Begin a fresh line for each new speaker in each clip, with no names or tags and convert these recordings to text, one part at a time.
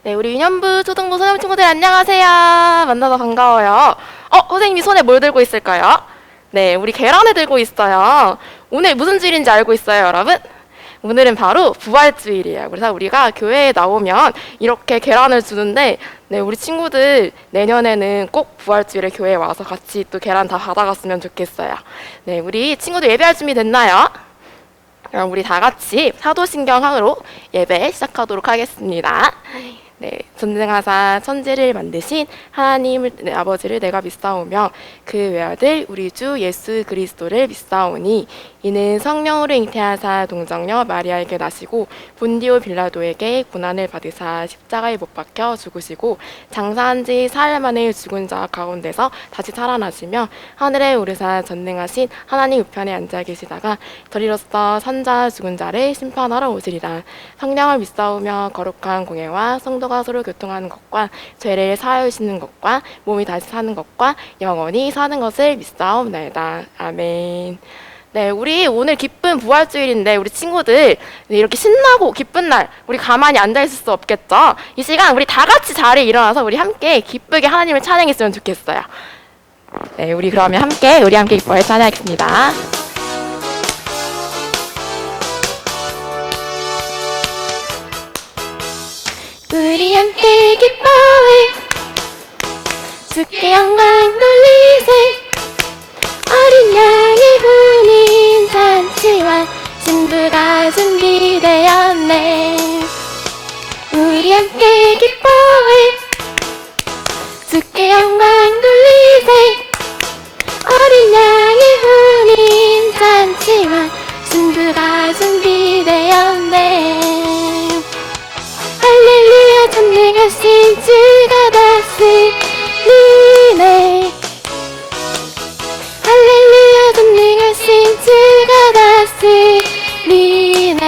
네, 우리 유년부, 초등부, 소년 친구들 안녕하세요. 만나서 반가워요. 선생님이 손에 뭘 들고 있을까요? 네, 우리 계란을 들고 있어요. 오늘 무슨 주일인지 알고 있어요, 여러분? 오늘은 바로 부활주일이에요. 그래서 우리가 교회에 나오면 이렇게 계란을 주는데, 네, 우리 친구들 내년에는 꼭 부활주일에 교회에 와서 같이 또 계란 다 받아갔으면 좋겠어요. 네, 우리 친구들 예배할 준비 됐나요? 그럼 우리 다 같이 사도신경으로 예배 시작하도록 하겠습니다. 네, 전능하사 천지를 만드신 하나님을 아버지를 내가 믿사오며 그 외아들 우리 주 예수 그리스도를 믿사오니 이는 성령으로 잉태하사 동정녀 마리아에게 나시고 본디오 빌라도에게 고난을 받으사 십자가에 못 박혀 죽으시고 장사한 지 사흘 만에 죽은 자 가운데서 다시 살아나시며 하늘에 오르사 전능하신 하나님 우편에 앉아 계시다가 저리로서 산자 죽은 자를 심판하러 오시리라. 성령을 믿사오며 거룩한 공예와 성도가 서로 교통하는 것과 죄를 사하여 주시는 것과 몸이 다시 사는 것과 영원히 사는 것을 믿사옵나이다. 아멘. 네, 우리 오늘 기쁜 부활주일인데 우리 친구들 이렇게 신나고 기쁜 날 우리 가만히 앉아있을 수 없겠죠? 이 시간 우리 다 같이 자리에 일어나서 우리 함께 기쁘게 하나님을 찬양했으면 좋겠어요. 네, 우리 그러면 우리 함께 기뻐해 찬양하겠습니다. 우리 함께 기뻐해 주께 영광 돌리세 어린 양의 hun인 잔치와 신부가 준비되었네. 우리 함께 기뻐해 주께 영광 돌리세 어린 양의 hun인 잔치와 신부가 준비되었네. 할렐루야 전능하신 주가 다스리네. 할렐루야 전능하신 주가 다스리네.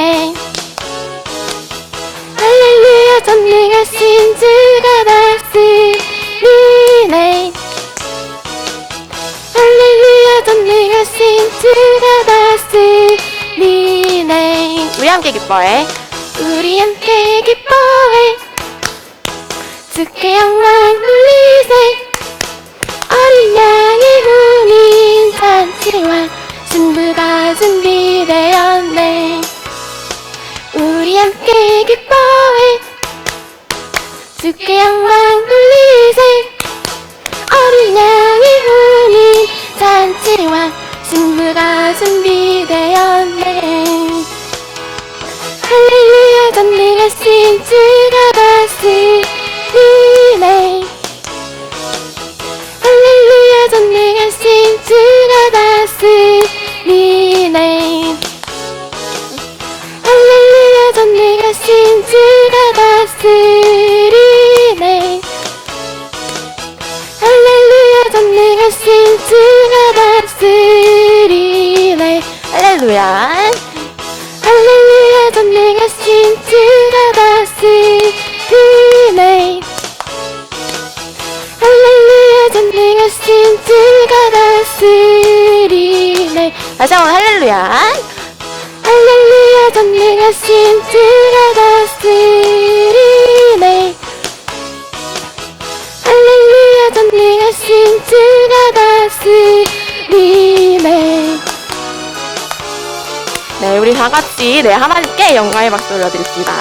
할렐루야 전능하신 주가 다스리네. 할렐루야 전능하신 주가 다스리네. 우리 함께 기뻐해. 우리 함께 기뻐해 주께 영광 돌리세 어린 양의 hun인 잔치와 신부가 준비되었네. 우리 함께 기뻐해 주께 영광 돌리세 어린 양의 hun인 잔치와 신부가 준비되었네. 할렐루야 전능하신 주가 다스리네. 할렐루야 전능하신 주가 다스리네. 할렐루야 전능하신 주가 다스리네. 할렐루야 전능하신 주가 다스리네. 할렐루야. 할렐루야 전능하신 주가 다스리네. 할렐루야 전능하신 주가 다스리네. 다시 한번 할렐루야. 할렐루야 전능하신 주가 다스리네. 할렐루야 전능하신 주가 다스리네. 네, 우리 다 같이 하나님께 영광의 박수 올려드립니다.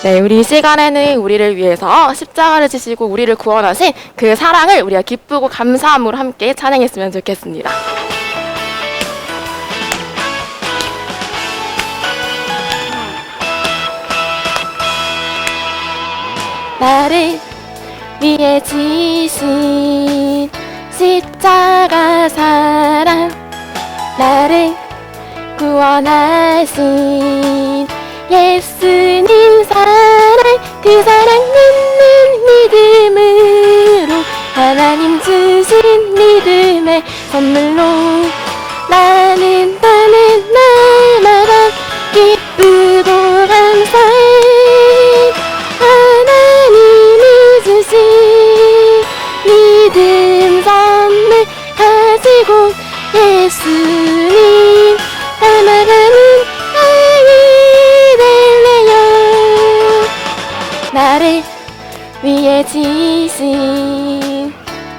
네, 우리 이 시간에는 우리를 위해서 십자가를 지시고 우리를 구원하신 그 사랑을 우리가 기쁘고 감사함으로 함께 찬양했으면 좋겠습니다. 나를 위해 지신 십자가 사랑 나를 구원하신 예수님 사랑 그 사랑 믿는 믿음으로 하나님 주신 믿음의 선물로 나는 날마다 기쁘고 감사해 하나님이 주신 믿음 선물 가지고 예수님 닮아가는 아이 될래요. 나를 위해 지신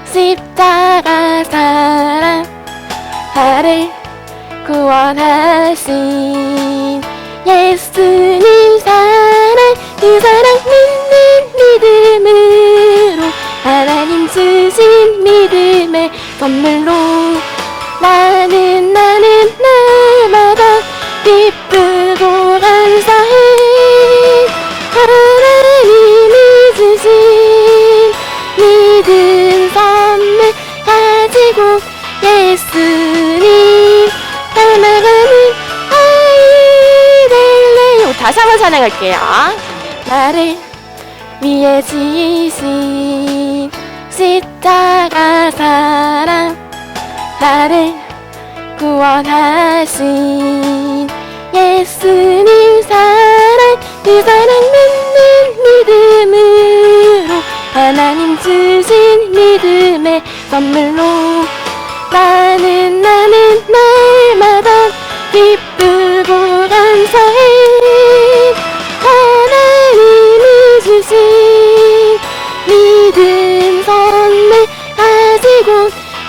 십자가 사랑, 나를 구원하신 예수님 사랑, 그 사랑 믿는 믿음으로 하나님 주신 믿음의 선물로 나는 날마다 기쁘고 감사해. 하나님이 주신 믿음 선물 가지고 예수님 닮아가는 아이 될래요. 다시 한번 찬양할게요. 나를 위해 지신 십자가 사랑, 나를 구원하신 예수님 사랑, 그 사랑 믿는 믿음으로 하나님 주신 믿음의 선물로 나는 날마다 기쁘고 감사해. 하나님이 주신 믿음 선물 가지고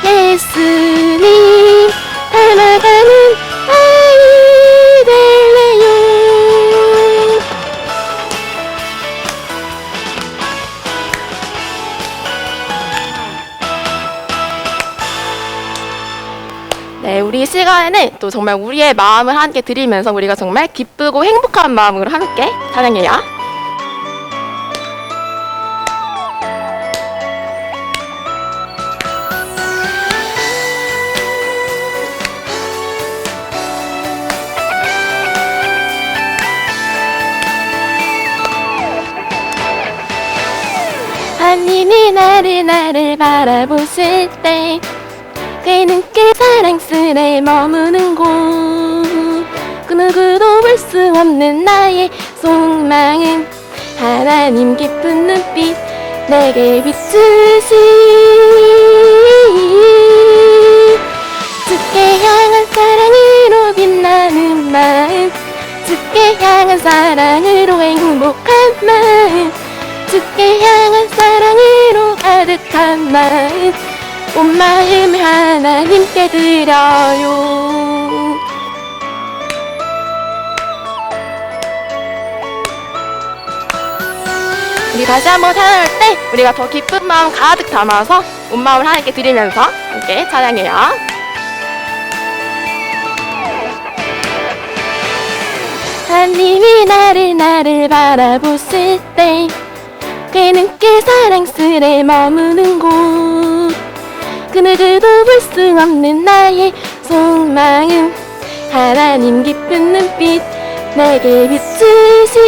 예수님 닮아가는 아이 될래요. 네, 우리 시간에는 또 정말 우리의 마음을 함께 드리면서 우리가 정말 기쁘고 행복한 마음으로 함께 찬양해요. 하나님이 나를 바라보실 때 그 눈길 사랑스레 머무는 곳, 그 누구도 볼 수 없는 나의 속마음, 하나님 깊은 눈빛 내게 비추시. 주께 향한 사랑으로 빛나는 마음, 주께 향한 사랑으로 행복한 마음, 주께 향한 사랑으로 가득한 마음, 온 마음을 하나님께 드려요. 우리 다시 한번 찬양할 때 우리가 더 기쁜 마음 가득 담아서 온 마음을 하나님께 드리면서 함께 찬양해요. 하나님이 나를 바라보실 때 그 눈길 사랑스레 머무는 곳, 그 누구도 볼 수 없는 나의 속마음, 하나님 깊은 눈빛 내게 비추시.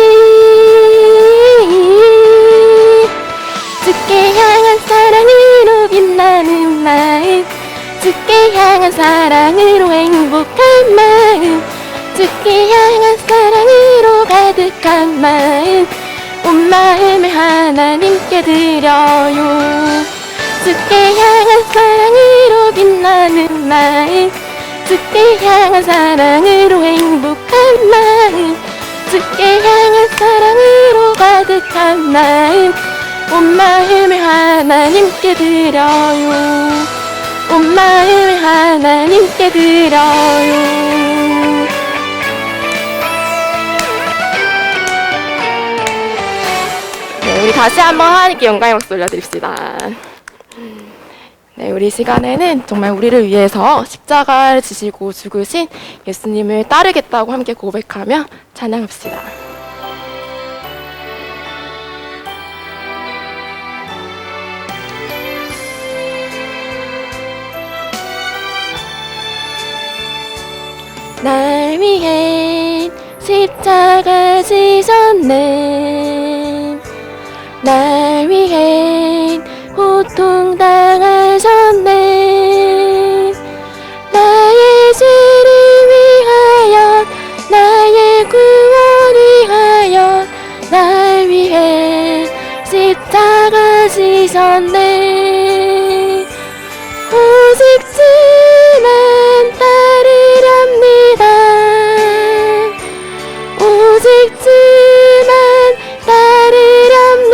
주께 향한 사랑으로 빛나는 마음, 주께 향한 사랑으로 행복한 마음, 주께 향한 사랑으로 가득한 마음, 온 마음을 하나님께 드려요. 주께 향한 사랑으로 빛나는 마음, 주께 향한 사랑으로 행복한 마음, 주께 향한 사랑으로 가득한 마음, 온 마음을 하나님께 드려요. 온 마음을 하나님께 드려요. 네, 우리 다시 한번 하나님께 영광의 박수 올려드립시다. 네, 우리 시간에는 정말 우리를 위해서 십자가를 지시고 죽으신 예수님을 따르겠다고 함께 고백하며 찬양합시다. 날 위해 십자가 지셨네, 날 위해 고통당하셨네, 나의 죄를 위하여, 나의 구원 위하여, 날 위해 십자가 지셨네. 오직 주만 따르렵니다. 오직 주만 따르렵니다.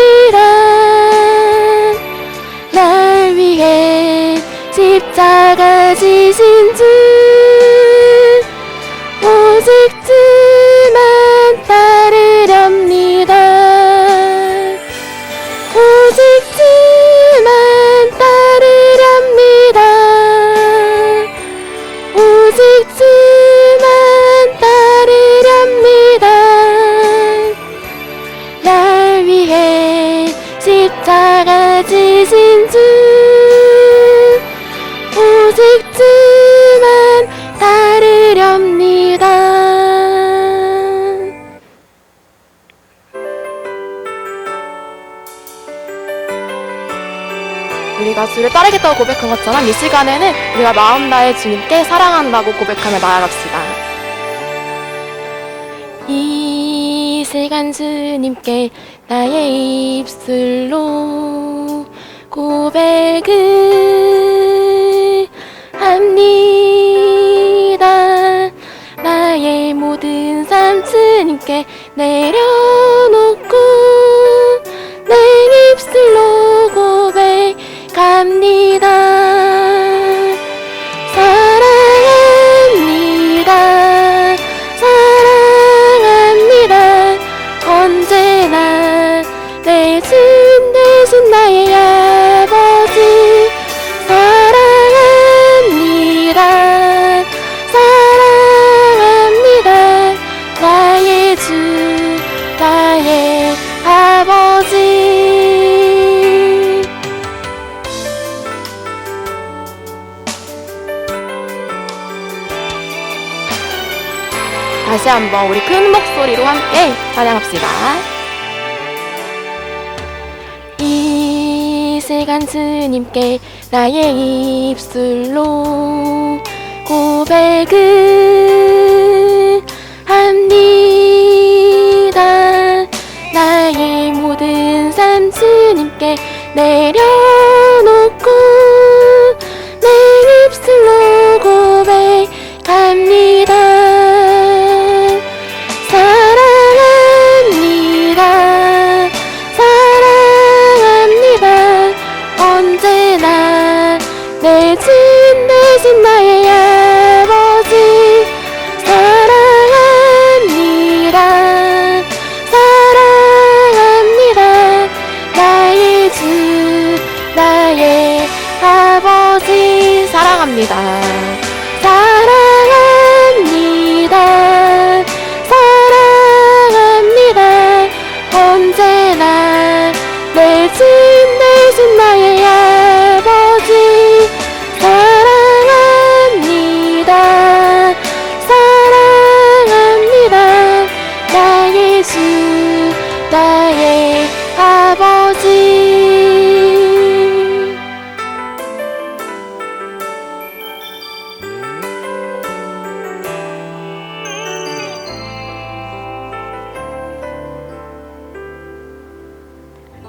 우리가 주를 따르겠다고 고백한 것처럼 이 시간에는 우리가 마음 다해 주님께 사랑한다고 고백하며 나아갑시다. 이 시간 주님께 나의 입술로 고백을 합니다. 나의 모든 삶 주님께 내려놓고 내 입술로 고백합니다. 사랑합니다. 사랑합니다. 언제나 내 주 대신 나의 아버지 사랑합니다. 사랑합니다. 나의 주 나의 아버지. 다시 한번 우리 큰 목소리로 함께 찬양합시다. 이 시간 주님께 나의 입술로 고백을 합니다. 나의 모든 삶 주님께 내려놓고 내 입술로 고백합니다. 사랑합니다. 사랑합니다. 언제나 내 주 대신 나의 아버지 사랑합니다. 사랑합니다. 나의 주 나의 아버지 사랑합니다. 사랑합니다. 사랑합니다. 언제나 내 주 대신 나의 아버지 사랑합니다. 사랑합니다. 나의 주 나의 아버지.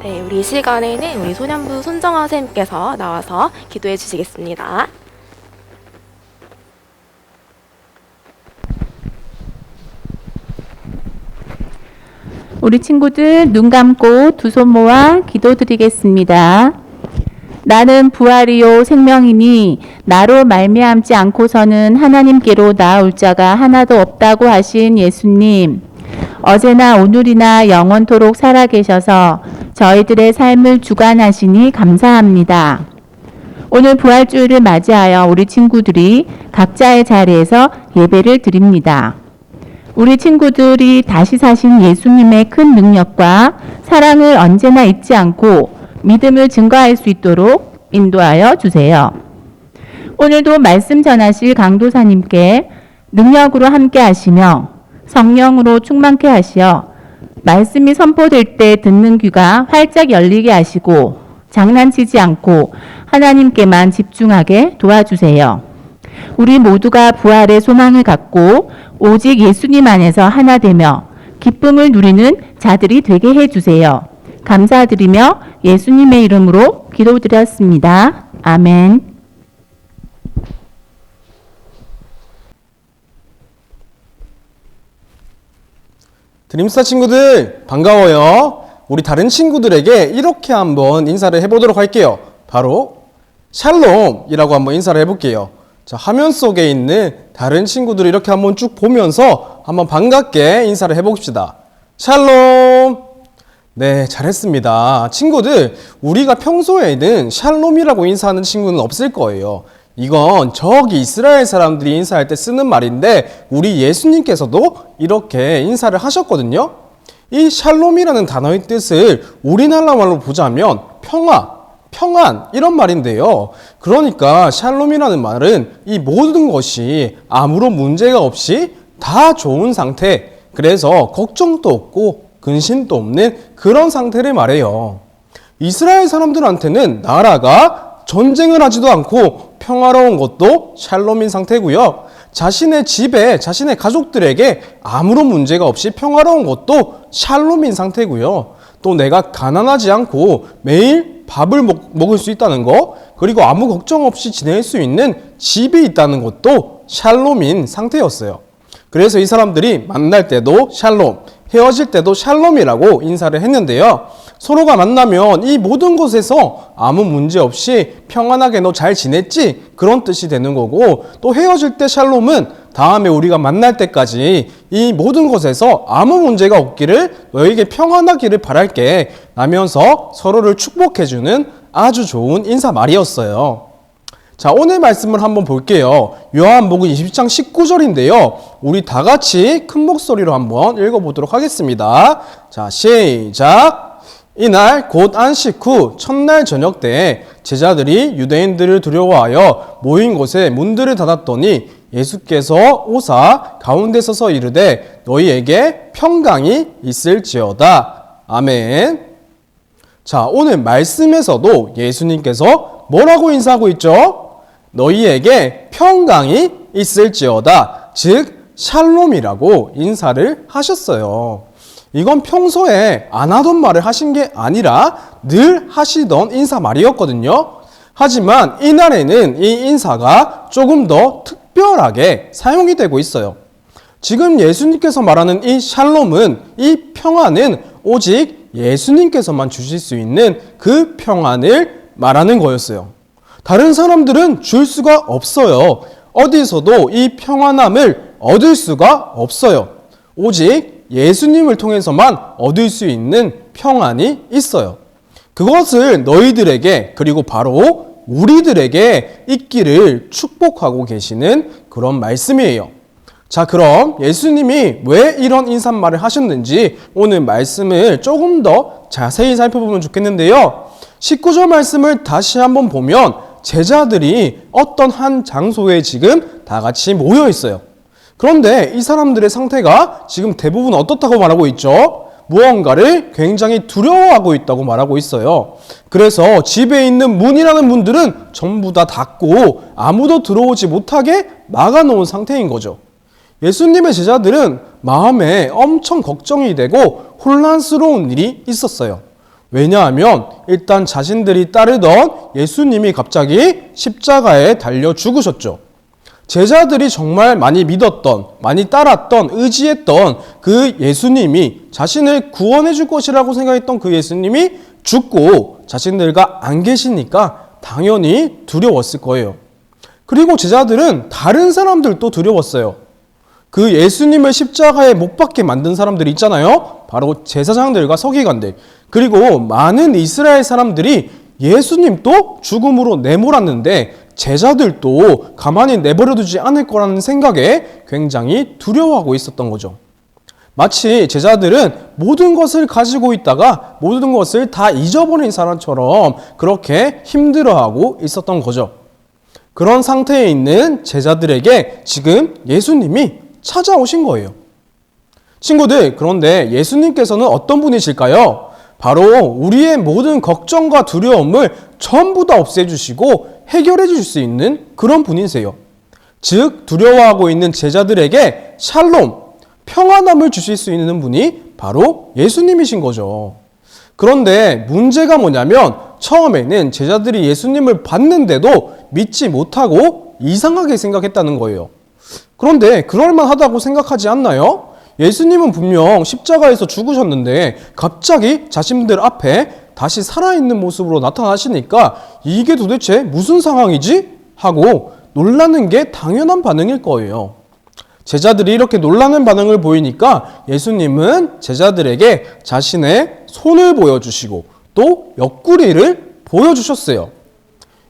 네, 우리 이 시간에는 우리 소년부 손정아 선생님께서 나와서 기도해 주시겠습니다.
우리 친구들 눈 감고 두 손 모아 기도드리겠습니다. 나는 부활이요 생명이니 나로 말미암지 않고서는 하나님께로 나아올 자가 하나도 없다고 하신 예수님, 어제나 오늘이나 영원토록 살아계셔서 저희들의 삶을 주관하시니 감사합니다. 오늘 부활주일을 맞이하여 우리 친구들이 각자의 자리에서 예배를 드립니다. 우리 친구들이 다시 사신 예수님의 큰 능력과 사랑을 언제나 잊지 않고 믿음을 증거할 수 있도록 인도하여 주세요. 오늘도 말씀 전하실 강도사님께 능력으로 함께 하시며 성령으로 충만케 하시어 말씀이 선포될 때 듣는 귀가 활짝 열리게 하시고 장난치지 않고 하나님께만 집중하게 도와주세요. 우리 모두가 부활의 소망을 갖고 오직 예수님 안에서 하나 되며 기쁨을 누리는 자들이 되게 해주세요. 감사드리며 예수님의 이름으로 기도드렸습니다. 아멘.
드림스타 친구들 반가워요. 우리 다른 친구들에게 이렇게 한번 인사를 해보도록 할게요. 바로 샬롬이라고 한번 인사를 해볼게요. 자, 화면 속에 있는 다른 친구들을 이렇게 한번 쭉 보면서 한번 반갑게 인사를 해봅시다. 샬롬. 네, 잘했습니다. 친구들, 우리가 평소에는 샬롬이라고 인사하는 친구는 없을 거예요. 이건 저기 이스라엘 사람들이 인사할 때 쓰는 말인데 우리 예수님께서도 이렇게 인사를 하셨거든요. 이 샬롬이라는 단어의 뜻을 우리나라 말로 보자면 평안 이런 말인데요. 그러니까 샬롬이라는 말은 이 모든 것이 아무런 문제가 없이 다 좋은 상태, 그래서 걱정도 없고 근심도 없는 그런 상태를 말해요. 이스라엘 사람들한테는 나라가 전쟁을 하지도 않고 평화로운 것도 샬롬인 상태고요. 자신의 집에 자신의 가족들에게 아무런 문제가 없이 평화로운 것도 샬롬인 상태고요. 또 내가 가난하지 않고 매일 밥을 먹을 수 있다는 거, 그리고 아무 걱정 없이 지낼 수 있는 집이 있다는 것도 샬롬인 상태였어요. 그래서 이 사람들이 만날 때도 샬롬, 헤어질 때도 샬롬이라고 인사를 했는데요. 서로가 만나면 이 모든 것에서 아무 문제 없이 평안하게 너 잘 지냈지? 그런 뜻이 되는 거고, 또 헤어질 때 샬롬은 다음에 우리가 만날 때까지 이 모든 것에서 아무 문제가 없기를, 너에게 평안하기를 바랄게 라면서 서로를 축복해주는 아주 좋은 인사말이었어요. 자, 오늘 말씀을 한번 볼게요. 요한복음 20장 19절인데요. 우리 다 같이 큰 목소리로 한번 읽어보도록 하겠습니다. 자, 시작! 이날 곧 안식 후 첫날 저녁 때에 제자들이 유대인들을 두려워하여 모인 곳에 문들을 닫았더니 예수께서 오사 가운데 서서 이르되 너희에게 평강이 있을지어다. 아멘. 자, 오늘 말씀에서도 예수님께서 뭐라고 인사하고 있죠? 너희에게 평강이 있을지어다. 즉 샬롬이라고 인사를 하셨어요. 이건 평소에 안 하던 말을 하신 게 아니라 늘 하시던 인사말이었거든요. 하지만 이날에는 이 인사가 조금 더 특별하게 사용이 되고 있어요. 지금 예수님께서 말하는 이 샬롬은, 이 평안은 오직 예수님께서만 주실 수 있는 그 평안을 말하는 거였어요. 다른 사람들은 줄 수가 없어요. 어디서도 이 평안함을 얻을 수가 없어요. 오직 예수님을 통해서만 얻을 수 있는 평안이 있어요. 그것을 너희들에게, 그리고 바로 우리들에게 있기를 축복하고 계시는 그런 말씀이에요. 자, 그럼 예수님이 왜 이런 인사말을 하셨는지 오늘 말씀을 조금 더 자세히 살펴보면 좋겠는데요. 19절 말씀을 다시 한번 보면 제자들이 어떤 한 장소에 지금 다 같이 모여 있어요. 그런데 이 사람들의 상태가 지금 대부분 어떻다고 말하고 있죠? 무언가를 굉장히 두려워하고 있다고 말하고 있어요. 그래서 집에 있는 문이라는 문들은 전부 다 닫고 아무도 들어오지 못하게 막아놓은 상태인 거죠. 예수님의 제자들은 마음에 엄청 걱정이 되고 혼란스러운 일이 있었어요. 왜냐하면 일단 자신들이 따르던 예수님이 갑자기 십자가에 달려 죽으셨죠. 제자들이 정말 많이 믿었던, 많이 따랐던, 의지했던 그 예수님이, 자신을 구원해 줄 것이라고 생각했던 그 예수님이 죽고 자신들과 안 계시니까 당연히 두려웠을 거예요. 그리고 제자들은 다른 사람들도 두려웠어요. 그 예수님을 십자가에 못 박게 만든 사람들이 있잖아요. 바로 제사장들과 서기관들, 그리고 많은 이스라엘 사람들이 예수님도 죽음으로 내몰았는데 제자들도 가만히 내버려두지 않을 거라는 생각에 굉장히 두려워하고 있었던 거죠. 마치 제자들은 모든 것을 가지고 있다가 모든 것을 다 잊어버린 사람처럼 그렇게 힘들어하고 있었던 거죠. 그런 상태에 있는 제자들에게 지금 예수님이 찾아오신 거예요. 친구들, 그런데 예수님께서는 어떤 분이실까요? 바로 우리의 모든 걱정과 두려움을 전부 다 없애주시고 해결해 주실 수 있는 그런 분이세요. 즉 두려워하고 있는 제자들에게 샬롬, 평안함을 주실 수 있는 분이 바로 예수님이신 거죠. 그런데 문제가 뭐냐면 처음에는 제자들이 예수님을 봤는데도 믿지 못하고 이상하게 생각했다는 거예요. 그런데 그럴만하다고 생각하지 않나요? 예수님은 분명 십자가에서 죽으셨는데 갑자기 자신들 앞에 다시 살아있는 모습으로 나타나시니까 이게 도대체 무슨 상황이지? 하고 놀라는 게 당연한 반응일 거예요. 제자들이 이렇게 놀라는 반응을 보이니까 예수님은 제자들에게 자신의 손을 보여주시고 또 옆구리를 보여주셨어요.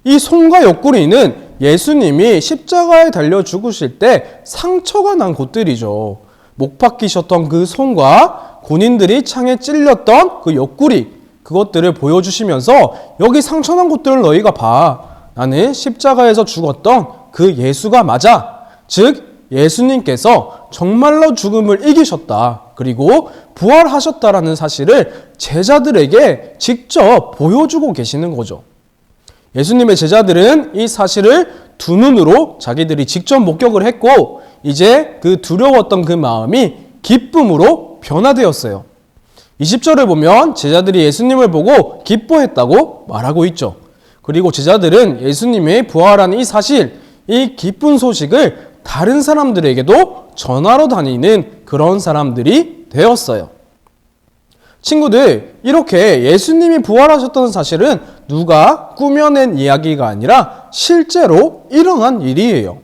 이 손과 옆구리는 예수님이 십자가에 달려 죽으실 때 상처가 난 곳들이죠. 못 박히셨던 그 손과 군인들이 창에 찔렸던 그 옆구리, 그것들을 보여주시면서 여기 상처난 곳들을 너희가 봐. 나는 십자가에서 죽었던 그 예수가 맞아. 즉 예수님께서 정말로 죽음을 이기셨다. 그리고 부활하셨다라는 사실을 제자들에게 직접 보여주고 계시는 거죠. 예수님의 제자들은 이 사실을 두 눈으로 자기들이 직접 목격을 했고 이제 그 두려웠던 그 마음이 기쁨으로 변화되었어요. 20절을 보면 제자들이 예수님을 보고 기뻐했다고 말하고 있죠. 그리고 제자들은 예수님의 부활한 이 사실, 이 기쁜 소식을 다른 사람들에게도 전하러 다니는 그런 사람들이 되었어요. 친구들, 이렇게 예수님이 부활하셨다는 사실은 누가 꾸며낸 이야기가 아니라 실제로 일어난 일이에요.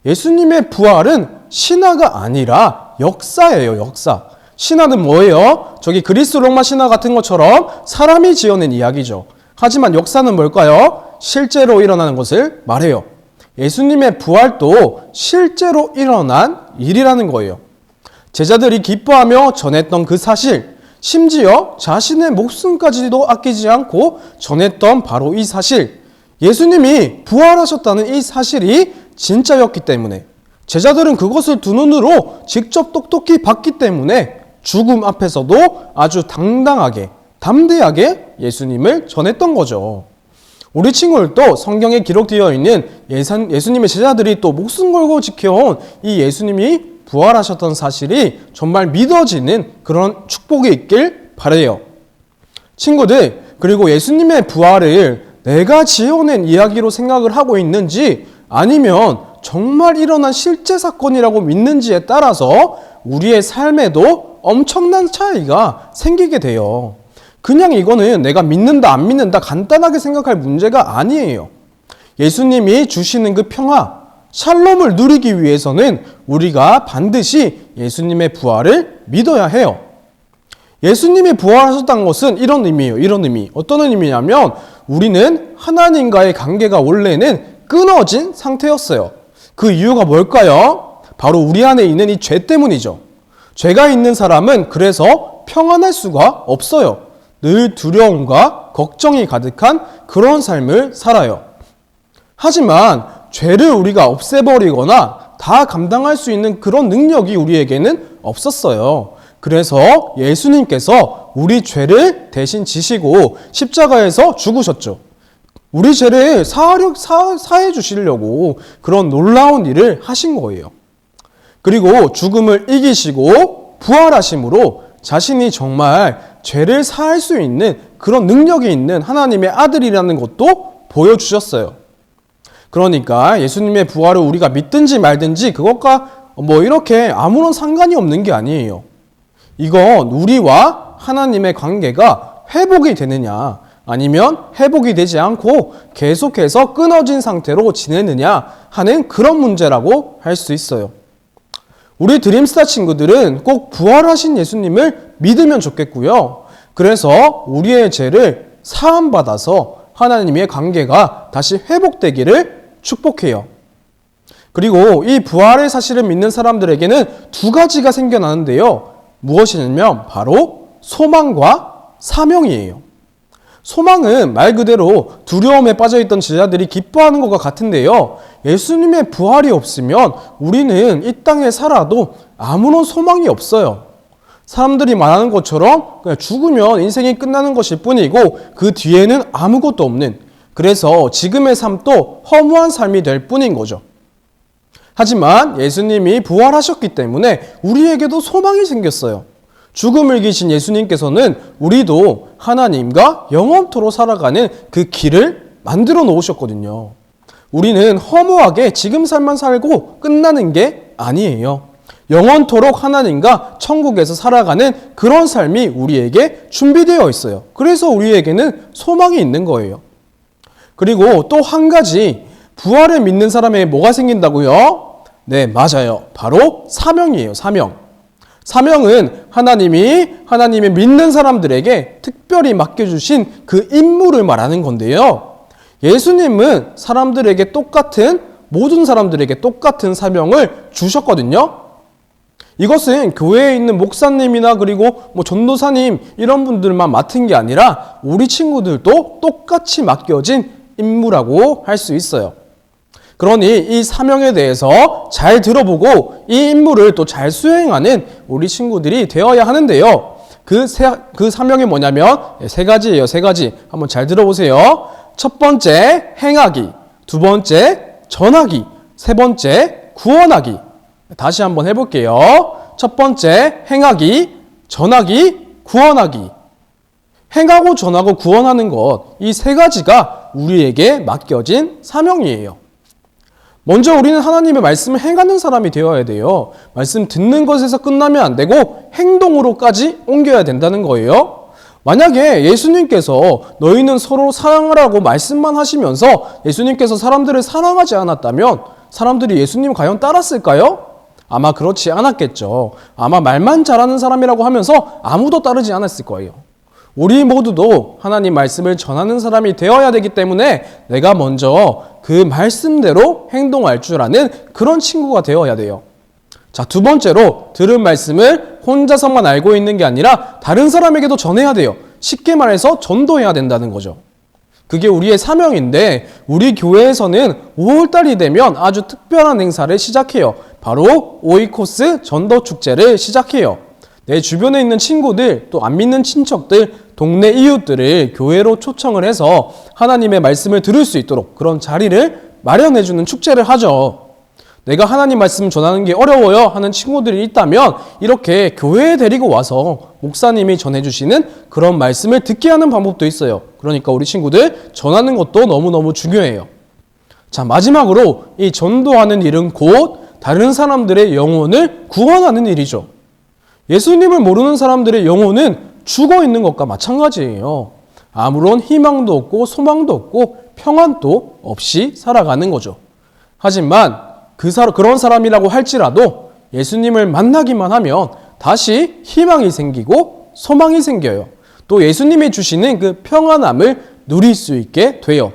예수님의 부활은 신화가 아니라 역사예요, 역사. 신화는 뭐예요? 저기 그리스 로마 신화 같은 것처럼 사람이 지어낸 이야기죠. 하지만 역사는 뭘까요? 실제로 일어나는 것을 말해요. 예수님의 부활도 실제로 일어난 일이라는 거예요. 제자들이 기뻐하며 전했던 그 사실, 심지어 자신의 목숨까지도 아끼지 않고 전했던 바로 이 사실, 예수님이 부활하셨다는 이 사실이 진짜였기 때문에 제자들은 그것을 두 눈으로 직접 똑똑히 봤기 때문에 죽음 앞에서도 아주 당당하게, 담대하게 예수님을 전했던 거죠. 우리 친구들도 성경에 기록되어 있는 예수님의 제자들이 또 목숨 걸고 지켜온 이 예수님이 부활하셨던 사실이 정말 믿어지는 그런 축복이 있길 바라요. 친구들, 그리고 예수님의 부활을 내가 지어낸 이야기로 생각을 하고 있는지 아니면 정말 일어난 실제 사건이라고 믿는지에 따라서 우리의 삶에도 엄청난 차이가 생기게 돼요. 그냥 이거는 내가 믿는다 안 믿는다 간단하게 생각할 문제가 아니에요. 예수님이 주시는 그 평화, 샬롬을 누리기 위해서는 우리가 반드시 예수님의 부활을 믿어야 해요. 예수님이 부활하셨다는 것은 이런 의미예요. 이런 의미. 어떤 의미냐면 우리는 하나님과의 관계가 원래는 끊어진 상태였어요. 그 이유가 뭘까요? 바로 우리 안에 있는 이 죄 때문이죠. 죄가 있는 사람은 그래서 평안할 수가 없어요. 늘 두려움과 걱정이 가득한 그런 삶을 살아요. 하지만 죄를 우리가 없애버리거나 다 감당할 수 있는 그런 능력이 우리에게는 없었어요. 그래서 예수님께서 우리 죄를 대신 지시고 십자가에서 죽으셨죠. 우리 죄를 사해 주시려고 그런 놀라운 일을 하신 거예요. 그리고 죽음을 이기시고 부활하심으로 자신이 정말 죄를 사할 수 있는 그런 능력이 있는 하나님의 아들이라는 것도 보여주셨어요. 그러니까 예수님의 부활을 우리가 믿든지 말든지 그것과 이렇게 아무런 상관이 없는 게 아니에요. 이건 우리와 하나님의 관계가 회복이 되느냐 아니면 회복이 되지 않고 계속해서 끊어진 상태로 지내느냐 하는 그런 문제라고 할 수 있어요. 우리 드림스타 친구들은 꼭 부활하신 예수님을 믿으면 좋겠고요. 그래서 우리의 죄를 사함받아서 하나님의 관계가 다시 회복되기를 축복해요. 그리고 이 부활의 사실을 믿는 사람들에게는 두 가지가 생겨나는데요. 무엇이냐면 바로 소망과 사명이에요. 소망은 말 그대로 두려움에 빠져있던 제자들이 기뻐하는 것과 같은데요. 예수님의 부활이 없으면 우리는 이 땅에 살아도 아무런 소망이 없어요. 사람들이 말하는 것처럼 그냥 죽으면 인생이 끝나는 것일 뿐이고 그 뒤에는 아무것도 없는, 그래서 지금의 삶도 허무한 삶이 될 뿐인 거죠. 하지만 예수님이 부활하셨기 때문에 우리에게도 소망이 생겼어요. 죽음을 이기신 예수님께서는 우리도 하나님과 영원토록 살아가는 그 길을 만들어 놓으셨거든요. 우리는 허무하게 지금 삶만 살고 끝나는 게 아니에요. 영원토록 하나님과 천국에서 살아가는 그런 삶이 우리에게 준비되어 있어요. 그래서 우리에게는 소망이 있는 거예요. 그리고 또 한 가지, 부활을 믿는 사람에게 뭐가 생긴다고요? 네, 맞아요. 바로 사명이에요. 사명. 사명은 하나님이 믿는 사람들에게 특별히 맡겨주신 그 임무를 말하는 건데요. 예수님은 모든 사람들에게 똑같은 사명을 주셨거든요. 이것은 교회에 있는 목사님이나 그리고 전도사님 이런 분들만 맡은 게 아니라 우리 친구들도 똑같이 맡겨진 임무라고 할 수 있어요. 그러니 이 사명에 대해서 잘 들어보고 이 임무를 또 잘 수행하는 우리 친구들이 되어야 하는데요. 그 사명이 뭐냐면 세 가지예요. 세 가지. 한번 잘 들어보세요. 첫 번째, 행하기. 두 번째, 전하기. 세 번째, 구원하기. 다시 한번 해볼게요. 첫 번째, 행하기, 전하기, 구원하기. 행하고 전하고 구원하는 것, 이 세 가지가 우리에게 맡겨진 사명이에요. 먼저 우리는 하나님의 말씀을 행하는 사람이 되어야 돼요. 말씀 듣는 것에서 끝나면 안 되고 행동으로까지 옮겨야 된다는 거예요. 만약에 예수님께서 너희는 서로 사랑하라고 말씀만 하시면서 예수님께서 사람들을 사랑하지 않았다면 사람들이 예수님 과연 따랐을까요? 아마 그렇지 않았겠죠. 아마 말만 잘하는 사람이라고 하면서 아무도 따르지 않았을 거예요. 우리 모두도 하나님 말씀을 전하는 사람이 되어야 되기 때문에 내가 먼저 그 말씀대로 행동할 줄 아는 그런 친구가 되어야 돼요. 자, 두 번째로 들은 말씀을 혼자서만 알고 있는 게 아니라 다른 사람에게도 전해야 돼요. 쉽게 말해서 전도해야 된다는 거죠. 그게 우리의 사명인데 우리 교회에서는 5월달이 되면 아주 특별한 행사를 시작해요. 바로 오이코스 전도축제를 시작해요. 내 주변에 있는 친구들, 또 안 믿는 친척들, 동네 이웃들을 교회로 초청을 해서 하나님의 말씀을 들을 수 있도록 그런 자리를 마련해주는 축제를 하죠. 내가 하나님 말씀 전하는 게 어려워요 하는 친구들이 있다면 이렇게 교회에 데리고 와서 목사님이 전해주시는 그런 말씀을 듣게 하는 방법도 있어요. 그러니까 우리 친구들 전하는 것도 너무너무 중요해요. 자, 마지막으로 이 전도하는 일은 곧 다른 사람들의 영혼을 구원하는 일이죠. 예수님을 모르는 사람들의 영혼은 죽어 있는 것과 마찬가지예요. 아무런 희망도 없고 소망도 없고 평안도 없이 살아가는 거죠. 하지만 그런 사람이라고 할지라도 예수님을 만나기만 하면 다시 희망이 생기고 소망이 생겨요. 또 예수님이 주시는 그 평안함을 누릴 수 있게 돼요.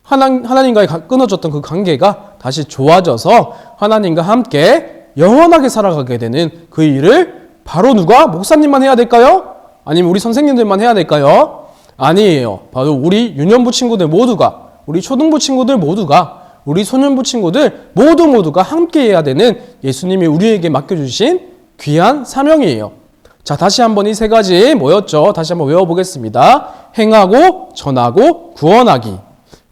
하나님과의 끊어졌던 그 관계가 다시 좋아져서 하나님과 함께 영원하게 살아가게 되는 그 일을 바로 누가? 목사님만 해야 될까요? 아니면 우리 선생님들만 해야 될까요? 아니에요. 바로 우리 유년부 친구들 모두가, 우리 초등부 친구들 모두가, 우리 소년부 친구들 모두가 함께 해야 되는 예수님이 우리에게 맡겨주신 귀한 사명이에요. 자, 다시 한번 이 세 가지 뭐였죠? 다시 한번 외워보겠습니다. 행하고, 전하고, 구원하기.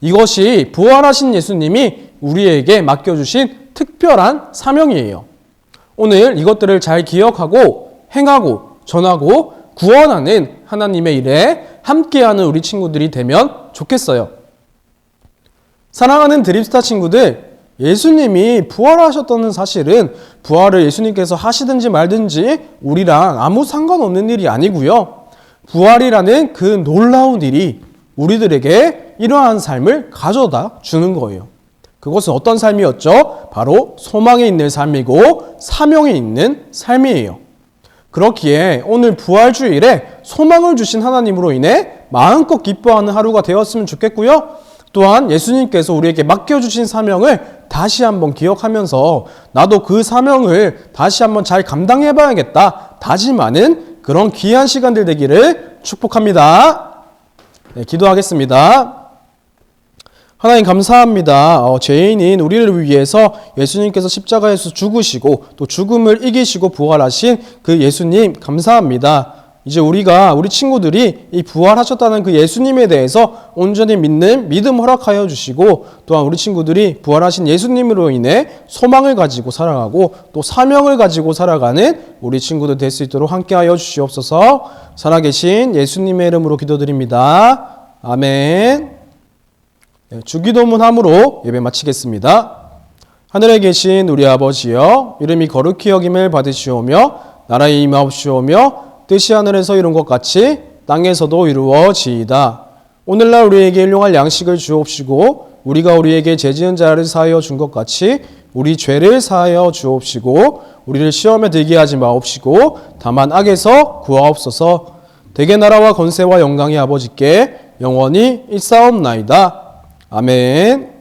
이것이 부활하신 예수님이 우리에게 맡겨주신 특별한 사명이에요. 오늘 이것들을 잘 기억하고 행하고 전하고 구원하는 하나님의 일에 함께하는 우리 친구들이 되면 좋겠어요. 사랑하는 드림스타 친구들, 예수님이 부활하셨다는 사실은 부활을 예수님께서 하시든지 말든지 우리랑 아무 상관없는 일이 아니고요. 부활이라는 그 놀라운 일이 우리들에게 이러한 삶을 가져다 주는 거예요. 그것은 어떤 삶이었죠? 바로 소망이 있는 삶이고 사명이 있는 삶이에요. 그렇기에 오늘 부활주일에 소망을 주신 하나님으로 인해 마음껏 기뻐하는 하루가 되었으면 좋겠고요. 또한 예수님께서 우리에게 맡겨주신 사명을 다시 한번 기억하면서 나도 그 사명을 다시 한번 잘 감당해봐야겠다 다짐하는 그런 귀한 시간들 되기를 축복합니다. 네, 기도하겠습니다. 하나님 감사합니다. 죄인인 우리를 위해서 예수님께서 십자가에서 죽으시고 또 죽음을 이기시고 부활하신 그 예수님 감사합니다. 이제 우리 친구들이 이 부활하셨다는 그 예수님에 대해서 온전히 믿는 믿음 허락하여 주시고 또한 우리 친구들이 부활하신 예수님으로 인해 소망을 가지고 살아가고 또 사명을 가지고 살아가는 우리 친구들 될 수 있도록 함께하여 주시옵소서. 살아계신 예수님의 이름으로 기도드립니다. 아멘. 주기도문 함으로 예배 마치겠습니다. 하늘에 계신 우리 아버지여, 이름이 거룩히 여김을 받으시오며 나라의 임하옵시오며 뜻이 하늘에서 이룬 것 같이 땅에서도 이루어지이다. 오늘날 우리에게 일용할 양식을 주옵시고 우리가 우리에게 죄지은 자를 사하여 준 것 같이 우리 죄를 사하여 주옵시고 우리를 시험에 들게 하지 마옵시고 다만 악에서 구하옵소서. 대개 나라와 권세와 영광이 아버지께 영원히 있사옵나이다. 아멘.